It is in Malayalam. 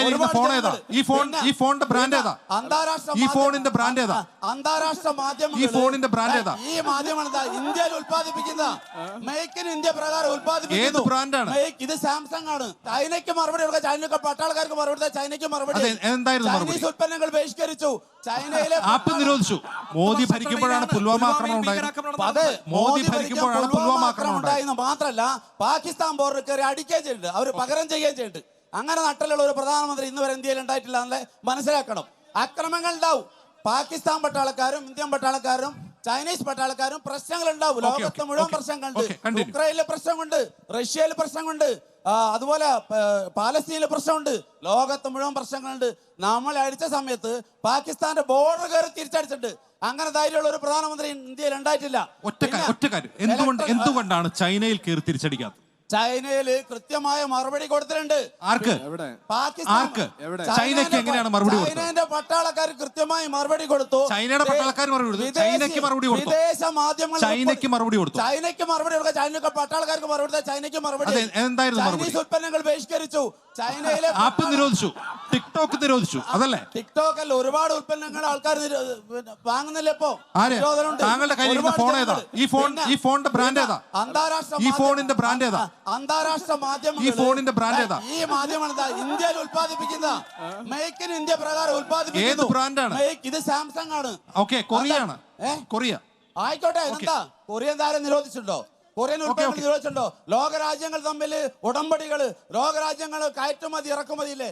കയ്യിലിരിക്കുന്ന ഫോൺ ഏതാ? ഈ ഫോണിന്റെ ബ്രാൻഡ് ഏതാ? ഈ ഫോണിന്റെ ബ്രാൻഡ് ഏതാ? അന്താരാഷ്ട്ര മാധ്യമങ്ങൾ ഈ ഫോണിന്റെ ബ്രാൻഡ് ഏതാ? ഈ മാധ്യമം ഇന്ത്യയിൽ ഉത്പാദിപ്പിക്കുന്ന മേക്ക് ഇൻ ഇന്ത്യ പ്രകാരം ഉത്പാദിപ്പിക്കുന്നു. ഏത് ബ്രാൻഡാണ് ഇത്? സാംസങ് ആണ്. ചൈനയ്ക്ക് മറുപടി കൊടുക്കുക. ചൈനക്ക് പട്ടാളക്കാർക്ക് മറുപടി, ചൈനയ്ക്ക് മറുപടി. എന്തായിരുന്നു മറുപടി? ചൈനീസ് ഉൽപ്പന്നങ്ങൾ ബഹിഷ്കരിച്ചു. ചൈനയിലെ ആപ്പ് നിരോധിച്ചു. മോദി ഭരിക്കുമ്പോഴാണ് പുൽവാമ ആക്രമണം ഉണ്ടായത്. മോദി ഭരിക്കുമ്പോഴാണ് പുൽവാമ ആക്രമണം ഉണ്ടായത്. മാത്രല്ല പാകിസ്ഥാൻ ബോർഡർ കയറി അടിക്കുകയും ചെയ്തിട്ടുണ്ട്. അവർ പകരം ചെയ്യുകയും ചെയ്തിട്ടുണ്ട്. അങ്ങനെ നട്ടിലുള്ള ഒരു പ്രധാനമന്ത്രി ഇന്ന് വരെ ഇന്ത്യയിൽ ഉണ്ടായിട്ടില്ല എന്നല്ലേ മനസ്സിലാക്കണം. അക്രമങ്ങൾ ഉണ്ടാവും. പാകിസ്ഥാൻ പട്ടാളക്കാരും ഇന്ത്യൻ പട്ടാളക്കാരും ചൈനീസ് പട്ടാളക്കാരും പ്രശ്നങ്ങൾ ഉണ്ടാവും. ലോകത്ത് മുഴുവൻ പ്രശ്നങ്ങളുണ്ട്. യുക്രൈനിലെ പ്രശ്നമുണ്ട്, റഷ്യയിൽ പ്രശ്നമുണ്ട്, അതുപോലെ പാലസ്തീനിലെ പ്രശ്നമുണ്ട്. ലോകത്ത് മുഴുവൻ പ്രശ്നങ്ങളുണ്ട്. നമ്മൾ അടിച്ച സമയത്ത് പാകിസ്ഥാന്റെ ബോർഡർ കയറി തിരിച്ചടിച്ചിട്ടുണ്ട്. അങ്ങനെ ധൈര്യമുള്ള ഒരു പ്രധാനമന്ത്രി ഇന്ത്യയിൽ ഉണ്ടായിട്ടില്ല. ഒറ്റ കാര്യം, എന്തുകൊണ്ടാണ് ചൈനയിൽ കയറി തിരിച്ചടിക്കാത്തത്? ചൈനയില് കൃത്യമായ മറുപടി കൊടുത്തിട്ടുണ്ട്. ആർക്ക്? ചൈനയ്ക്ക് എങ്ങനെയാണ് മറുപടി കൊടുത്തത്? ചൈനയുടെ പട്ടാളക്കാർ കൃത്യമായി മറുപടി കൊടുത്തു. ചൈനയുടെ പട്ടാളക്കാർ മറുപടി കൊടുത്തു. ചൈനയ്ക്ക് മറുപടി കൊടുത്തു. വിദേശ മാധ്യമങ്ങൾ ചൈനയ്ക്ക് മറുപടി കൊടുത്തു. ചൈനയ്ക്ക് മറുപടി കൊടുക്കുക. ചൈനയ്ക്ക് പട്ടാളക്കാർക്ക് മറുപടി, ചൈനയ്ക്ക് മറുപടി. എന്തായിരുന്നു മറുപടി? ചൈനീസ് ഉൽപ്പന്നങ്ങൾ ബഹിഷ്കരിച്ചു. ചൈനയിലെ ആപ്പ് നിരോധിച്ചു. ടിക്ടോക്ക് നിരോധിച്ചു. അതല്ലേ? ടിക്ടോക്കല്ല, ഒരുപാട് ഉൽപ്പന്നങ്ങൾ ആൾക്കാർ വാങ്ങുന്നില്ല ഇപ്പോ. താങ്കളുടെ കയ്യിലിരിക്കുന്ന ഫോൺ ഏതാ? ഈ ഫോണിന്റെ ബ്രാൻഡ് ഏതാ? ഈ ഫോണിന്റെ ബ്രാൻഡ് ഏതാ? അന്താരാഷ്ട്ര മാധ്യമങ്ങൾ ഈ ഫോണിന്റെ ബ്രാൻഡ് ഏതാ? ഈ മാധ്യമം ഇന്ത്യയിൽ ഉത്പാദിപ്പിക്കുന്ന മേക്ക് ഇൻ ഇന്ത്യ പ്രകാരം ഉത്പാദിപ്പിക്കുന്നു. ഏത് ബ്രാൻഡാണ്? ഇത് സാംസങ് ആണ്. കൊറിയാണ്. കൊറിയ ആയിക്കോട്ടെ. എന്താ കൊറിയൻ താരം നിരോധിച്ചിട്ടുണ്ടോ? കൊറിയൻ ഉൽപ്പന്നങ്ങൾ നിരോധിച്ചിട്ടുണ്ടോ? ലോകരാജ്യങ്ങൾ തമ്മിൽ ഉടമ്പടികള്, ലോകരാജ്യങ്ങൾ കയറ്റുമതി ഇറക്കുമതിയില്ലേ?